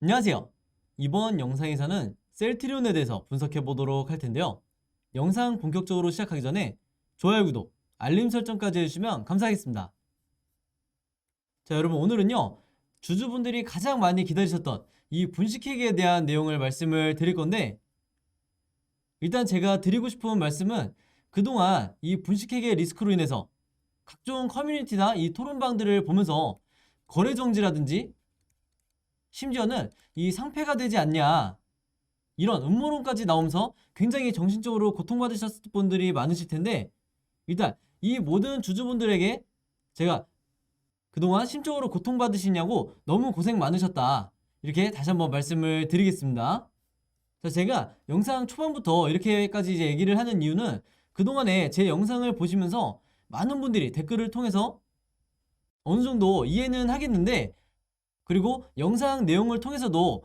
안녕하세요. 이번 영상에서는 셀트리온에 대해서 분석해 보도록 할 텐데요. 영상 본격적으로 시작하기 전에 좋아요, 구독, 알림 설정까지 해주시면 감사하겠습니다. 자, 여러분, 오늘은요, 주주분들이 가장 많이 기다리셨던 이 분식회계에 대한 내용을 말씀을 드릴 건데, 일단 제가 드리고 싶은 말씀은 그동안 이 분식회계 리스크로 인해서 각종 커뮤니티나 이 토론방들을 보면서 거래 정지라든지 심지어는 이 상폐가 되지 않냐, 이런 음모론까지 나오면서 굉장히 정신적으로 고통받으셨을 분들이 많으실 텐데, 일단 이 모든 주주분들에게 제가 그동안 심적으로 고통받으시냐고 너무 고생 많으셨다, 이렇게 다시 한번 말씀을 드리겠습니다. 자, 제가 영상 초반부터 이렇게까지 이제 얘기를 하는 이유는 그동안에 제 영상을 보시면서 많은 분들이 댓글을 통해서 어느 정도 이해는 하겠는데, 그리고 영상 내용을 통해서도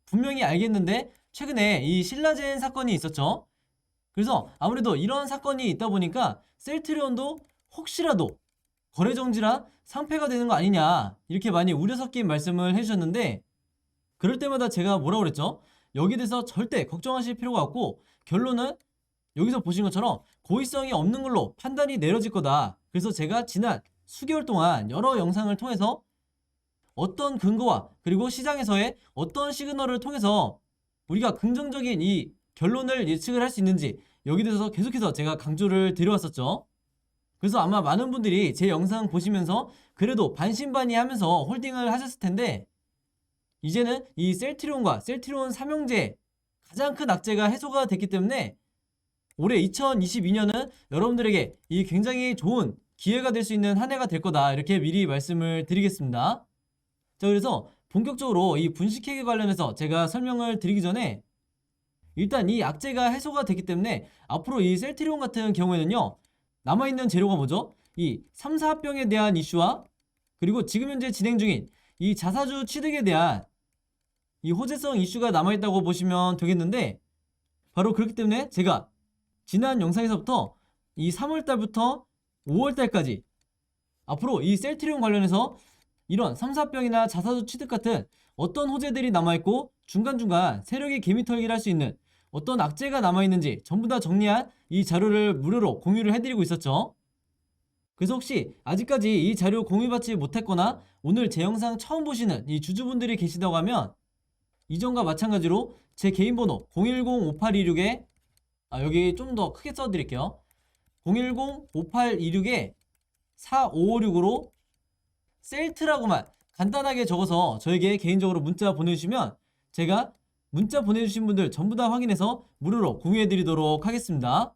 분명히 알겠는데, 최근에 이 신라젠 사건이 있었죠. 그래서 아무래도 이런 사건이 있다 보니까 셀트리온도 혹시라도 거래정지라 상폐가 되는 거 아니냐, 이렇게 많이 우려 섞인 말씀을 해주셨는데, 그럴 때마다 제가 뭐라고 그랬죠? 여기에 대해서 절대 걱정하실 필요가 없고, 결론은 여기서 보신 것처럼 고의성이 없는 걸로 판단이 내려질 거다. 그래서 제가 지난 수개월 동안 여러 영상을 통해서 어떤 근거와 그리고 시장에서의 어떤 시그널을 통해서 우리가 긍정적인 이 결론을 예측을 할 수 있는지, 여기 대해서 계속해서 제가 강조를 드려왔었죠. 그래서 아마 많은 분들이 제 영상 보시면서 그래도 반신반의하면서 홀딩을 하셨을 텐데, 이제는 이 셀트리온과 셀트리온 삼형제 가장 큰 악재가 해소가 됐기 때문에 올해 2022년은 여러분들에게 이 굉장히 좋은 기회가 될 수 있는 한 해가 될 거다, 이렇게 미리 말씀을 드리겠습니다. 자, 그래서 본격적으로 이 분식회계 관련해서 제가 설명을 드리기 전에, 일단 이 악재가 해소가 됐기 때문에 앞으로 이 셀트리온 같은 경우에는요, 남아있는 재료가 뭐죠? 이 3, 4합병에 대한 이슈와 그리고 지금 현재 진행 중인 이 자사주 취득에 대한 이 호재성 이슈가 남아있다고 보시면 되겠는데, 바로 그렇기 때문에 제가 지난 영상에서부터 이 3월달부터 5월달까지 앞으로 이 셀트리온 관련해서 이런 3, 4병이나 자사주 취득 같은 어떤 호재들이 남아있고 중간중간 세력이 개미털기를 할 수 있는 어떤 악재가 남아있는지 전부 다 정리한 이 자료를 무료로 공유를 해드리고 있었죠. 그래서 혹시 아직까지 이 자료 공유받지 못했거나 오늘 제 영상 처음 보시는 이 주주분들이 계시다고 하면, 이전과 마찬가지로 제 개인 번호 010-5826에 여기 좀 더 크게 써드릴게요. 010-5826에 4556으로 셀트라고만 간단하게 적어서 저에게 개인적으로 문자 보내주시면 제가 문자 보내주신 분들 전부 다 확인해서 무료로 공유해드리도록 하겠습니다.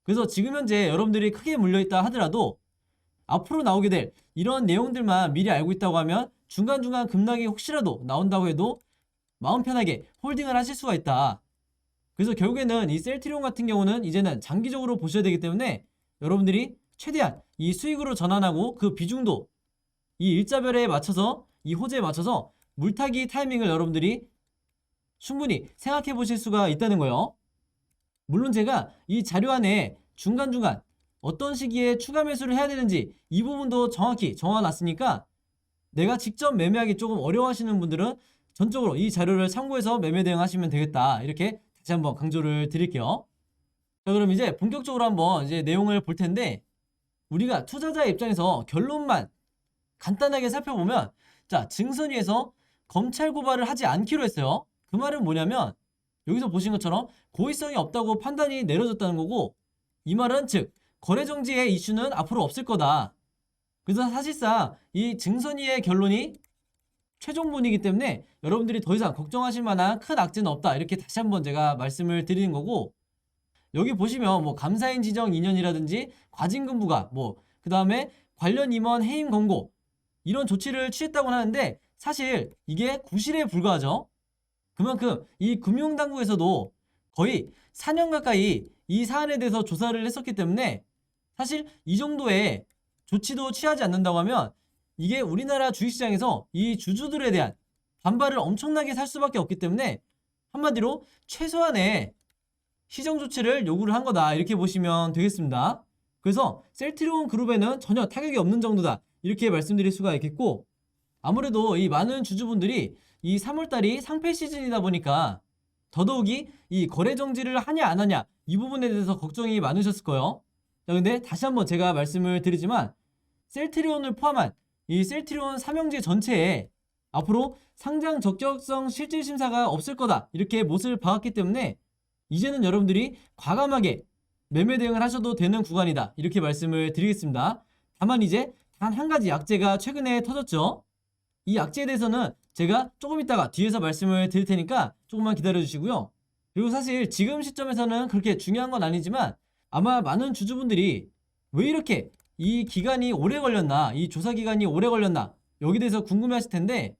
그래서 지금 현재 여러분들이 크게 물려있다 하더라도 앞으로 나오게 될 이런 내용들만 미리 알고 있다고 하면 중간중간 급락이 혹시라도 나온다고 해도 마음 편하게 홀딩을 하실 수가 있다. 그래서 결국에는 이 셀트리온 같은 경우는 이제는 장기적으로 보셔야 되기 때문에 여러분들이 최대한 이 수익으로 전환하고 그 비중도 이 일자별에 맞춰서 이 호재에 맞춰서 물타기 타이밍을 여러분들이 충분히 생각해 보실 수가 있다는 거예요. 물론 제가 이 자료 안에 중간중간 어떤 시기에 추가 매수를 해야 되는지 이 부분도 정확히 정해놨으니까, 내가 직접 매매하기 조금 어려워하시는 분들은 전적으로 이 자료를 참고해서 매매 대응하시면 되겠다, 이렇게 다시 한번 강조를 드릴게요. 자, 그럼 이제 본격적으로 한번 이제 내용을 볼 텐데, 우리가 투자자의 입장에서 결론만 간단하게 살펴보면, 자, 증선위에서 검찰 고발을 하지 않기로 했어요. 그 말은 뭐냐면 여기서 보신 것처럼 고의성이 없다고 판단이 내려졌다는 거고, 이 말은 즉 거래정지의 이슈는 앞으로 없을 거다. 그래서 사실상 이 증선위의 결론이 최종본이기 때문에 여러분들이 더 이상 걱정하실 만한 큰 악재는 없다, 이렇게 다시 한번 제가 말씀을 드리는 거고, 여기 보시면 뭐 감사인 지정 2년이라든지 과징금 부과, 뭐 그 다음에 관련 임원 해임 권고, 이런 조치를 취했다고 하는데 사실 이게 구실에 불과하죠. 그만큼 이 금융당국에서도 거의 4년 가까이 이 사안에 대해서 조사를 했었기 때문에 사실 이 정도의 조치도 취하지 않는다고 하면 이게 우리나라 주식시장에서 이 주주들에 대한 반발을 엄청나게 살 수밖에 없기 때문에, 한마디로 최소한의 시정 조치를 요구를 한 거다, 이렇게 보시면 되겠습니다. 그래서 셀트리온 그룹에는 전혀 타격이 없는 정도다, 이렇게 말씀드릴 수가 있겠고, 아무래도 이 많은 주주분들이 이 3월달이 상패 시즌이다 보니까 더더욱이 이 거래 정지를 하냐 안 하냐 이 부분에 대해서 걱정이 많으셨을 거예요. 자, 근데 다시 한번 제가 말씀을 드리지만 셀트리온을 포함한 이 셀트리온 삼형제 전체에 앞으로 상장 적격성 실질 심사가 없을 거다 이렇게 못을 박았기 때문에 이제는 여러분들이 과감하게 매매 대응을 하셔도 되는 구간이다 이렇게 말씀을 드리겠습니다. 다만 이제 단 한 가지 약재가 최근에 터졌죠. 이 약재에 대해서는 제가 조금 있다가 뒤에서 말씀을 드릴 테니까 조금만 기다려 주시고요. 그리고 사실 지금 시점에서는 그렇게 중요한 건 아니지만 아마 많은 주주분들이 왜 이렇게 이 기간이 오래 걸렸나, 이 조사 기간이 오래 걸렸나 여기 대해서 궁금해 하실 텐데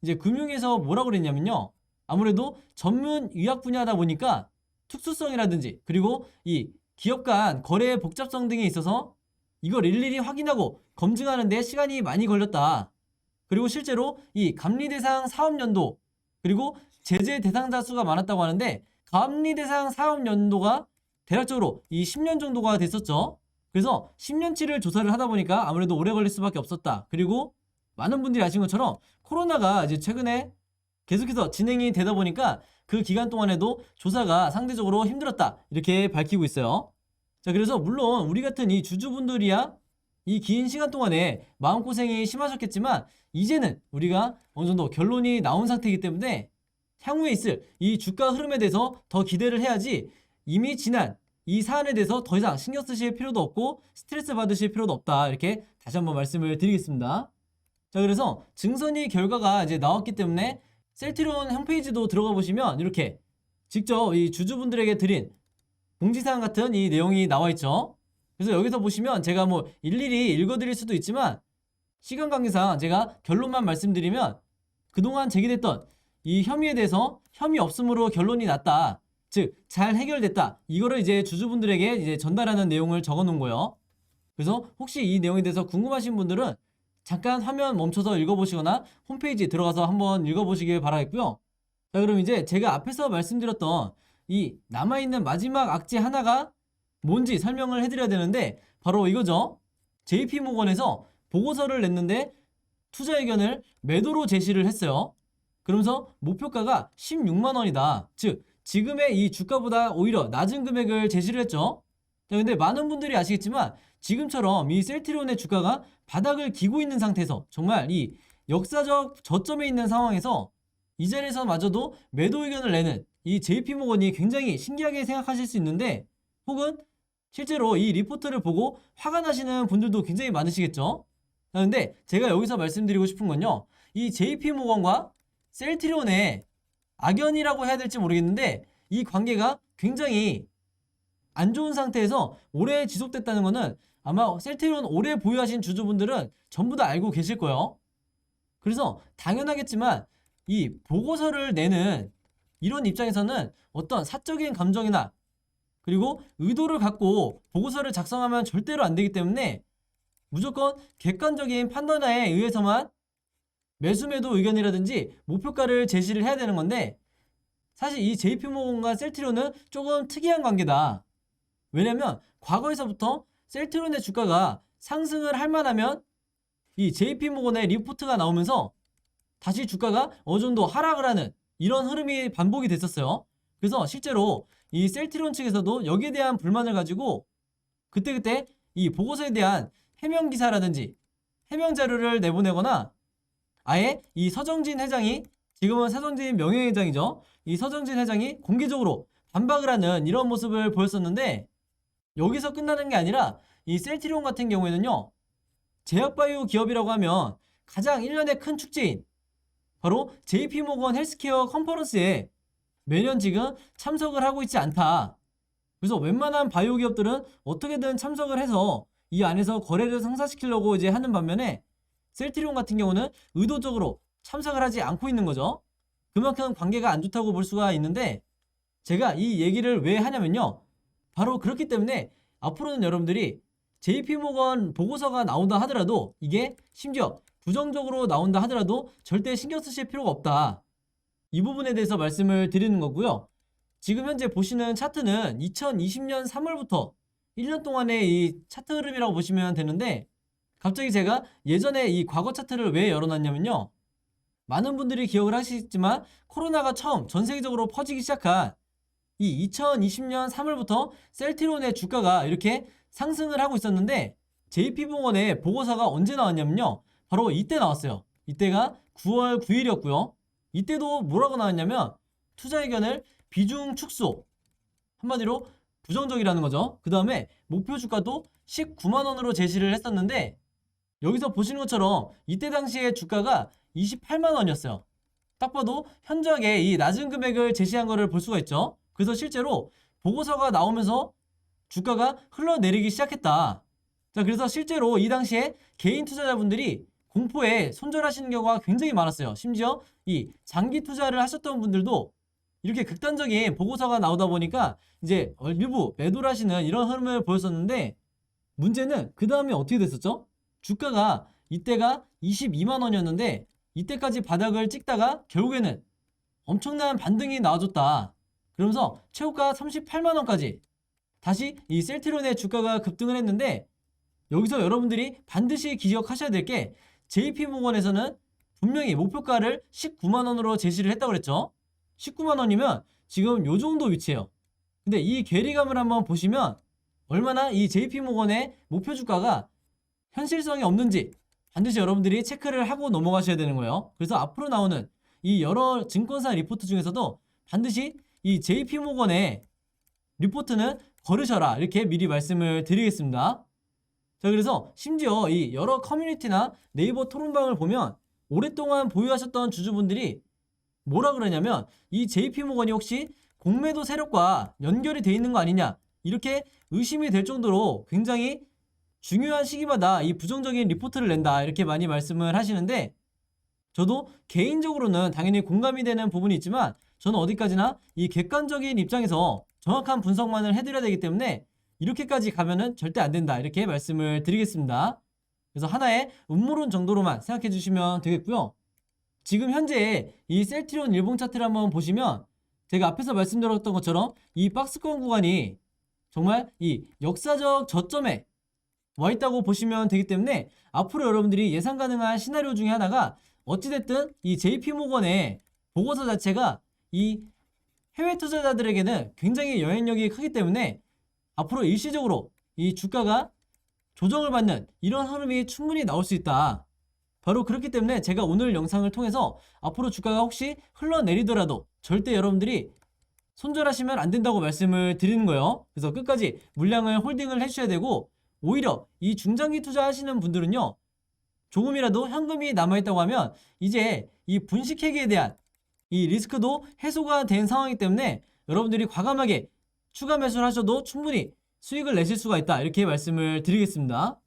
이제 금융에서 뭐라고 그랬냐면요. 아무래도 전문 의학 분야다 보니까 특수성이라든지 그리고 이 기업 간 거래 복잡성 등에 있어서 이걸 일일이 확인하고 검증하는 데 시간이 많이 걸렸다. 그리고 실제로 이 감리 대상 사업 연도 그리고 제재 대상자 수가 많았다고 하는데 감리 대상 사업 연도가 대략적으로 이 10년 정도가 됐었죠. 그래서 10년치를 조사를 하다 보니까 아무래도 오래 걸릴 수밖에 없었다. 그리고 많은 분들이 아신 것처럼 코로나가 이제 최근에 계속해서 진행이 되다 보니까 그 기간 동안에도 조사가 상대적으로 힘들었다. 이렇게 밝히고 있어요. 자, 그래서 물론 우리 같은 이 주주분들이야 이 긴 시간 동안에 마음고생이 심하셨겠지만 이제는 우리가 어느 정도 결론이 나온 상태이기 때문에 향후에 있을 이 주가 흐름에 대해서 더 기대를 해야지 이미 지난 이 사안에 대해서 더 이상 신경 쓰실 필요도 없고 스트레스 받으실 필요도 없다. 이렇게 다시 한번 말씀을 드리겠습니다. 자, 그래서 증선이 결과가 이제 나왔기 때문에 셀트리온 홈페이지도 들어가 보시면 이렇게 직접 이 주주분들에게 드린 공지사항 같은 이 내용이 나와 있죠. 그래서 여기서 보시면 제가 뭐 일일이 읽어드릴 수도 있지만 시간 관계상 제가 결론만 말씀드리면 그동안 제기됐던 이 혐의에 대해서 혐의 없음으로 결론이 났다. 즉, 잘 해결됐다. 이거를 이제 주주분들에게 이제 전달하는 내용을 적어 놓은 거예요. 그래서 혹시 이 내용에 대해서 궁금하신 분들은 잠깐 화면 멈춰서 읽어보시거나 홈페이지 들어가서 한번 읽어보시길 바라겠고요. 자, 그럼 이제 제가 앞에서 말씀드렸던 이 남아있는 마지막 악재 하나가 뭔지 설명을 해드려야 되는데 바로 이거죠. JP모건에서 보고서를 냈는데 투자 의견을 매도로 제시를 했어요. 그러면서 목표가가 16만 원이다. 즉 지금의 이 주가보다 오히려 낮은 금액을 제시를 했죠. 자, 근데 많은 분들이 아시겠지만 지금처럼 이 셀트리온의 주가가 바닥을 기고 있는 상태에서 정말 이 역사적 저점에 있는 상황에서 이 자리에서마저도 매도 의견을 내는 이 JP모건이 굉장히 신기하게 생각하실 수 있는데 혹은 실제로 이 리포트를 보고 화가 나시는 분들도 굉장히 많으시겠죠. 그런데 제가 여기서 말씀드리고 싶은 건요. 이 JP모건과 셀트리온의 악연이라고 해야 될지 모르겠는데 이 관계가 굉장히 안 좋은 상태에서 오래 지속됐다는 것은 아마 셀트리온 오래 보유하신 주주분들은 전부 다 알고 계실 거예요. 그래서 당연하겠지만 이 보고서를 내는 이런 입장에서는 어떤 사적인 감정이나 그리고 의도를 갖고 보고서를 작성하면 절대로 안 되기 때문에 무조건 객관적인 판단에 의해서만 매수매도 의견이라든지 목표가를 제시를 해야 되는 건데 사실 이 JP모건과 셀트리온은 조금 특이한 관계다. 왜냐면 과거에서부터 셀트리온의 주가가 상승을 할 만하면 이 JP모건의 리포트가 나오면서 다시 주가가 어느 정도 하락을 하는 이런 흐름이 반복이 됐었어요. 그래서 실제로 이 셀트리온 측에서도 여기에 대한 불만을 가지고 그때그때 이 보고서에 대한 해명 기사라든지 해명 자료를 내보내거나 아예 이 서정진 회장이 지금은 서정진 명예회장이죠. 이 서정진 회장이 공개적으로 반박을 하는 이런 모습을 보였었는데 여기서 끝나는 게 아니라 이 셀트리온 같은 경우에는요. 제약바이오 기업이라고 하면 가장 1년의 큰 축제인 바로 JP모건 헬스케어 컨퍼런스에 매년 지금 참석을 하고 있지 않다. 그래서 웬만한 바이오 기업들은 어떻게든 참석을 해서 이 안에서 거래를 성사시키려고 이제 하는 반면에 셀트리온 같은 경우는 의도적으로 참석을 하지 않고 있는 거죠. 그만큼 관계가 안 좋다고 볼 수가 있는데 제가 이 얘기를 왜 하냐면요. 바로 그렇기 때문에 앞으로는 여러분들이 JP모건 보고서가 나온다 하더라도 이게 심지어 부정적으로 나온다 하더라도 절대 신경 쓰실 필요가 없다. 이 부분에 대해서 말씀을 드리는 거고요. 지금 현재 보시는 차트는 2020년 3월부터 1년 동안의 이 차트 흐름이라고 보시면 되는데 갑자기 제가 예전에 이 과거 차트를 왜 열어놨냐면요. 많은 분들이 기억을 하시겠지만 코로나가 처음 전 세계적으로 퍼지기 시작한 이 2020년 3월부터 셀트리온의 주가가 이렇게 상승을 하고 있었는데 JP모건의 보고서가 언제 나왔냐면요. 바로 이때 나왔어요. 이때가 9월 9일이었고요. 이때도 뭐라고 나왔냐면 투자 의견을 비중 축소, 한마디로 부정적이라는 거죠. 그 다음에 목표 주가도 19만 원으로 제시를 했었는데 여기서 보시는 것처럼 이때 당시에 주가가 28만 원이었어요. 딱 봐도 현저하게 이 낮은 금액을 제시한 것을 볼 수가 있죠. 그래서 실제로 보고서가 나오면서 주가가 흘러내리기 시작했다. 자, 그래서 실제로 이 당시에 개인 투자자분들이 공포에 손절하시는 경우가 굉장히 많았어요. 심지어 이 장기 투자를 하셨던 분들도 이렇게 극단적인 보고서가 나오다 보니까 이제 일부 매도를 하시는 이런 흐름을 보였었는데 문제는 그 다음에 어떻게 됐었죠? 주가가 이때가 22만 원이었는데 이때까지 바닥을 찍다가 결국에는 엄청난 반등이 나와줬다. 그러면서 최고가 38만 원까지 다시 이 셀트리온의 주가가 급등을 했는데 여기서 여러분들이 반드시 기억하셔야 될 게 JP모건에서는 분명히 목표가를 19만 원으로 제시를 했다고 그랬죠. 19만 원이면 지금 요 정도 위치예요. 근데 이 괴리감을 한번 보시면 얼마나 이 JP모건의 목표 주가가 현실성이 없는지 반드시 여러분들이 체크를 하고 넘어가셔야 되는 거예요. 그래서 앞으로 나오는 이 여러 증권사 리포트 중에서도 반드시 이 JP모건의 리포트는 거르셔라 이렇게 미리 말씀을 드리겠습니다. 자, 그래서 심지어 이 여러 커뮤니티나 네이버 토론방을 보면 오랫동안 보유하셨던 주주분들이 뭐라 그러냐면 이 JP모건이 혹시 공매도 세력과 연결이 돼 있는 거 아니냐 이렇게 의심이 될 정도로 굉장히 중요한 시기마다 이 부정적인 리포트를 낸다 이렇게 많이 말씀을 하시는데 저도 개인적으로는 당연히 공감이 되는 부분이 있지만 저는 어디까지나 이 객관적인 입장에서 정확한 분석만을 해드려야 되기 때문에 이렇게까지 가면은 절대 안 된다 이렇게 말씀을 드리겠습니다. 그래서 하나의 음모론 정도로만 생각해 주시면 되겠고요. 지금 현재 이 셀트리온 일봉 차트를 한번 보시면 제가 앞에서 말씀드렸던 것처럼 이 박스권 구간이 정말 이 역사적 저점에 와 있다고 보시면 되기 때문에 앞으로 여러분들이 예상 가능한 시나리오 중에 하나가 어찌됐든 이 JP모건의 보고서 자체가 이 해외 투자자들에게는 굉장히 영향력이 크기 때문에 앞으로 일시적으로 이 주가가 조정을 받는 이런 흐름이 충분히 나올 수 있다. 바로 그렇기 때문에 제가 오늘 영상을 통해서 앞으로 주가가 혹시 흘러내리더라도 절대 여러분들이 손절하시면 안 된다고 말씀을 드리는 거예요. 그래서 끝까지 물량을 홀딩을 해주셔야 되고 오히려 이 중장기 투자하시는 분들은요. 조금이라도 현금이 남아있다고 하면 이제 이 분식회계에 대한 이 리스크도 해소가 된 상황이기 때문에 여러분들이 과감하게 추가 매수를 하셔도 충분히 수익을 내실 수가 있다 이렇게 말씀을 드리겠습니다.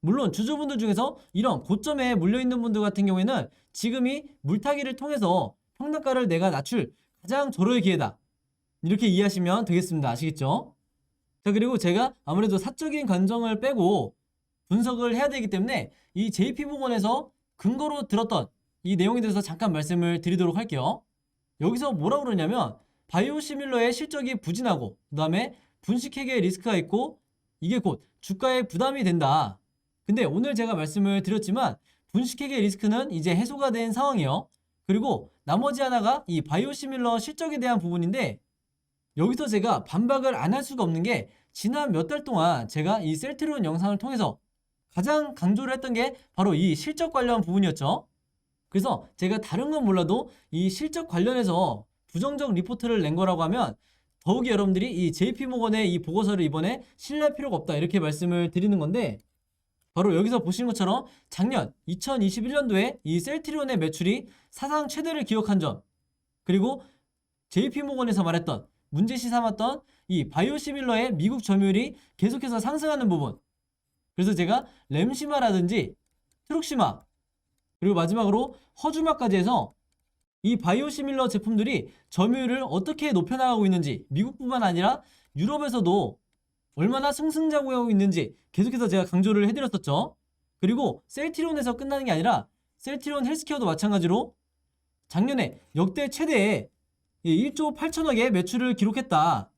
물론 주주분들 중에서 이런 고점에 물려있는 분들 같은 경우에는 지금이 물타기를 통해서 평단가를 내가 낮출 가장 절호의 기회다 이렇게 이해하시면 되겠습니다. 아시겠죠? 자, 그리고 제가 아무래도 사적인 감정을 빼고 분석을 해야 되기 때문에 이 JP모건에서 근거로 들었던 이 내용에 대해서 잠깐 말씀을 드리도록 할게요. 여기서 뭐라고 그러냐면 바이오시밀러의 실적이 부진하고 그 다음에 분식회계의 리스크가 있고 이게 곧 주가에 부담이 된다. 근데 오늘 제가 말씀을 드렸지만 분식회계 리스크는 이제 해소가 된 상황이에요. 그리고 나머지 하나가 이 바이오시밀러 실적에 대한 부분인데 여기서 제가 반박을 안 할 수가 없는 게 지난 몇 달 동안 제가 이 셀트리온 영상을 통해서 가장 강조를 했던 게 바로 이 실적 관련 부분이었죠. 그래서 제가 다른 건 몰라도 이 실적 관련해서 부정적 리포트를 낸 거라고 하면 더욱이 여러분들이 이 JP모건의 이 보고서를 이번에 신뢰할 필요가 없다 이렇게 말씀을 드리는 건데 바로 여기서 보시는 것처럼 작년 2021년도에 이 셀트리온의 매출이 사상 최대를 기록한 점 그리고 JP모건에서 말했던 문제시 삼았던 이 바이오시밀러의 미국 점유율이 계속해서 상승하는 부분 그래서 제가 램시마라든지 트룩시마 그리고 마지막으로 허주마까지 해서 이 바이오시밀러 제품들이 점유율을 어떻게 높여나가고 있는지 미국뿐만 아니라 유럽에서도 얼마나 승승장구하고 있는지 계속해서 제가 강조를 해드렸었죠. 그리고 셀트리온에서 끝나는 게 아니라 셀트리온 헬스케어도 마찬가지로 작년에 역대 최대의 1조 8천억의 매출을 기록했다.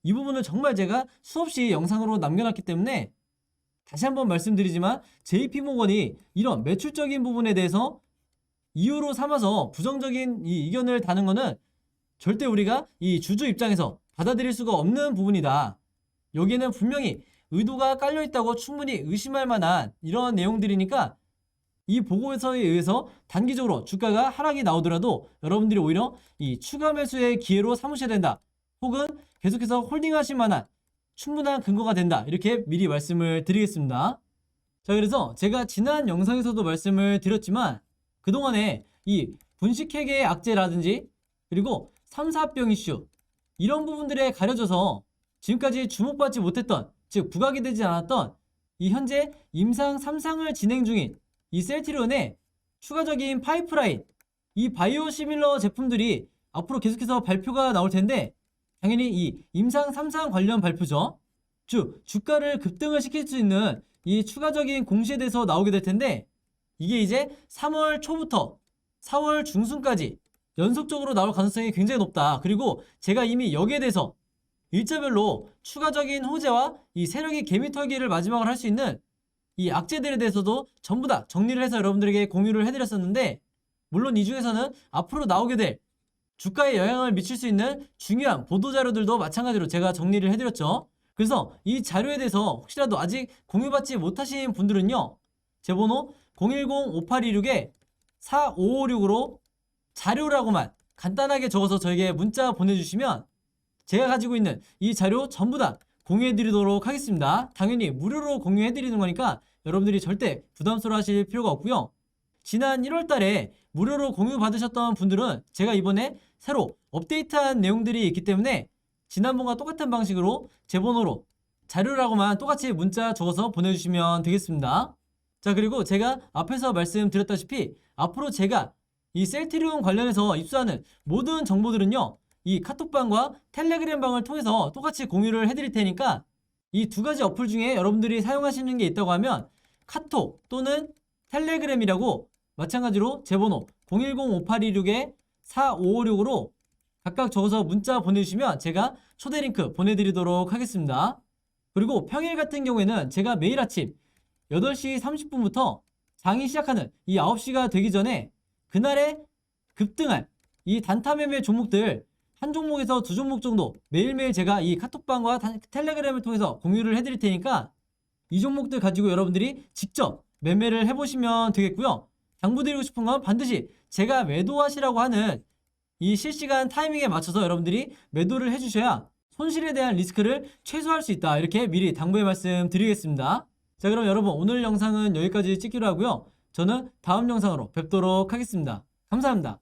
이 부분을 정말 제가 수없이 영상으로 남겨놨기 때문에 다시 한번 말씀드리지만 JP모건이 이런 매출적인 부분에 대해서 이유로 삼아서 부정적인 이 의견을 다는 거는 절대 우리가 이 주주 입장에서 받아들일 수가 없는 부분이다. 여기에는 분명히 의도가 깔려 있다고 충분히 의심할 만한 이런 내용들이니까 이 보고서에 의해서 단기적으로 주가가 하락이 나오더라도 여러분들이 오히려 이 추가 매수의 기회로 삼으셔야 된다. 혹은 계속해서 홀딩하실 만한 충분한 근거가 된다. 이렇게 미리 말씀을 드리겠습니다. 자, 그래서 제가 지난 영상에서도 말씀을 드렸지만 그동안에 이 분식회계의 악재라든지 그리고 3, 4병 이슈 이런 부분들에 가려져서 지금까지 주목받지 못했던, 즉 부각이 되지 않았던 이 현재 임상 3상을 진행 중인 이 셀트리온의 추가적인 파이프라인, 이 바이오 시밀러 제품들이 앞으로 계속해서 발표가 나올 텐데 당연히 이 임상 3상 관련 발표죠. 주가를 급등을 시킬 수 있는 이 추가적인 공시에 대해서 나오게 될 텐데 이게 이제 3월 초부터 4월 중순까지 연속적으로 나올 가능성이 굉장히 높다. 그리고 제가 이미 여기에 대해서 일자별로 추가적인 호재와 이 세력의 개미털기를 마지막으로 할 수 있는 이 악재들에 대해서도 전부 다 정리를 해서 여러분들에게 공유를 해드렸었는데 물론 이 중에서는 앞으로 나오게 될 주가에 영향을 미칠 수 있는 중요한 보도자료들도 마찬가지로 제가 정리를 해드렸죠. 그래서 이 자료에 대해서 혹시라도 아직 공유받지 못하신 분들은요, 제 번호 010-5826-4556으로 자료라고만 간단하게 적어서 저에게 문자 보내주시면 제가 가지고 있는 이 자료 전부 다 공유해드리도록 하겠습니다. 당연히 무료로 공유해드리는 거니까 여러분들이 절대 부담스러워 하실 필요가 없고요. 지난 1월 달에 무료로 공유 받으셨던 분들은 제가 이번에 새로 업데이트한 내용들이 있기 때문에 지난번과 똑같은 방식으로 제 번호로 자료라고만 똑같이 문자 적어서 보내주시면 되겠습니다. 자, 그리고 제가 앞에서 말씀드렸다시피 앞으로 제가 이 셀트리온 관련해서 입수하는 모든 정보들은요, 이 카톡방과 텔레그램 방을 통해서 똑같이 공유를 해드릴 테니까 이 두 가지 어플 중에 여러분들이 사용하시는 게 있다고 하면 카톡 또는 텔레그램이라고 마찬가지로 제 번호 010-5826-4556으로 각각 적어서 문자 보내주시면 제가 초대 링크 보내드리도록 하겠습니다. 그리고 평일 같은 경우에는 제가 매일 아침 8시 30분부터 장이 시작하는 이 9시가 되기 전에 그날에 급등할 이 단타 매매 종목들 한 종목에서 두 종목 정도 매일매일 제가 이 카톡방과 텔레그램을 통해서 공유를 해드릴 테니까 이 종목들 가지고 여러분들이 직접 매매를 해보시면 되겠고요. 당부드리고 싶은 건 반드시 제가 매도하시라고 하는 이 실시간 타이밍에 맞춰서 여러분들이 매도를 해주셔야 손실에 대한 리스크를 최소화할 수 있다. 이렇게 미리 당부의 말씀 드리겠습니다. 자, 그럼 여러분 오늘 영상은 여기까지 찍기로 하고요. 저는 다음 영상으로 뵙도록 하겠습니다. 감사합니다.